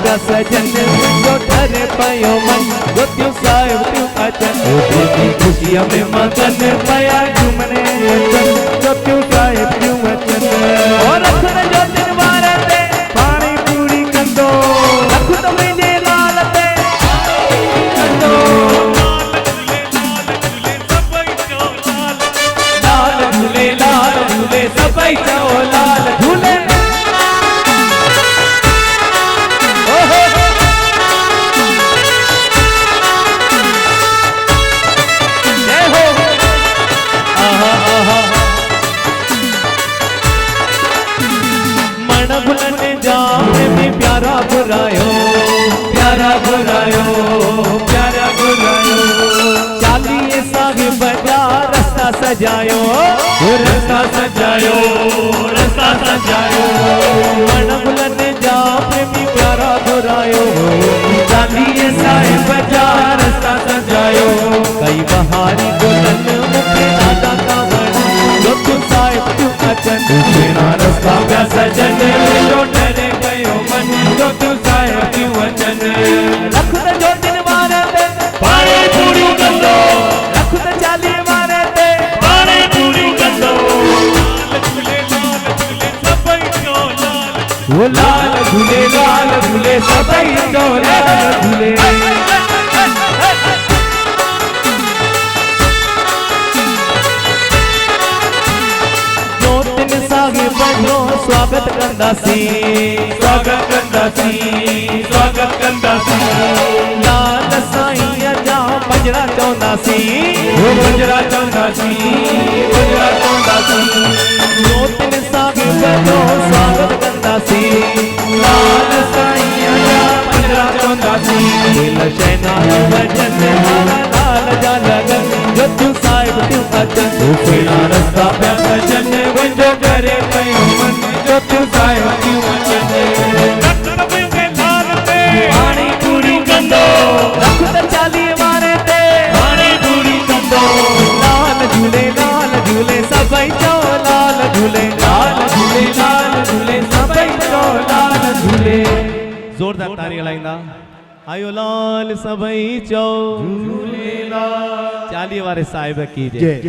प्या सजन जो ठरे पयो मन जो त्यों साहिब त्यों अचन खुशियां में मगन पया झूमने जो त्यों साहिब त्यों अचन और रखण जो दिन वारे ते पानी पूरी कंदो रख तो मुंहिंजे लाल ते कंदो लाल झूले सभई चओ लाल झूले प्यारा बुरायो प्यारा बुरायो प्यारा बुरायो चालीहे साहिब जा रस्ता सजायो रस्ता सजायो रस्ता सजायो मन बुलंद जा प्रेमी प्यारा बुरायो चालीहे साहिब जा रस्ता सजायो कई बहारी गुलन मुखे आदा का मन जो तू साहिब तू अचन तेरा रस्ता प्या सजन जो ठरे पयो मन जो तू साहिब तू अचन रख त जो दिन वारे ते पाणी पूरी कंदो रख त चाली वारे ते पाणी पूरी कंदो लाल झूले सभई जो लाल झूले स्वागत कंदासी स्वागत कंदासी स्वागत कंदासी लाल साईं जा पंजरा चौंदासी पंजरा चौंदासी पंजरा चौंदासी नोतिन साहिब जो स्वागत कंदासी लाल साईं जा पंजरा चौंदासी दिल शहनाई वजन मारा लाल जा लगन जो तू साहिब तू अचन तेरा रस्ता प्या सजन वंजो करे पयो मन जो तू साहिब तू अचन रख त मुंहिंजे लाल ते पाणी पूरी कंदो रख त चालीहे वारे ते पाणी पूरी कंदो लाल झूले सभई चओ लाल झूले सभई चओ लाल झूले जोरदार ताली हलाईंदा आयो लाल सभई चओ झूलेलाल चालीहे वारे साहिब की जय।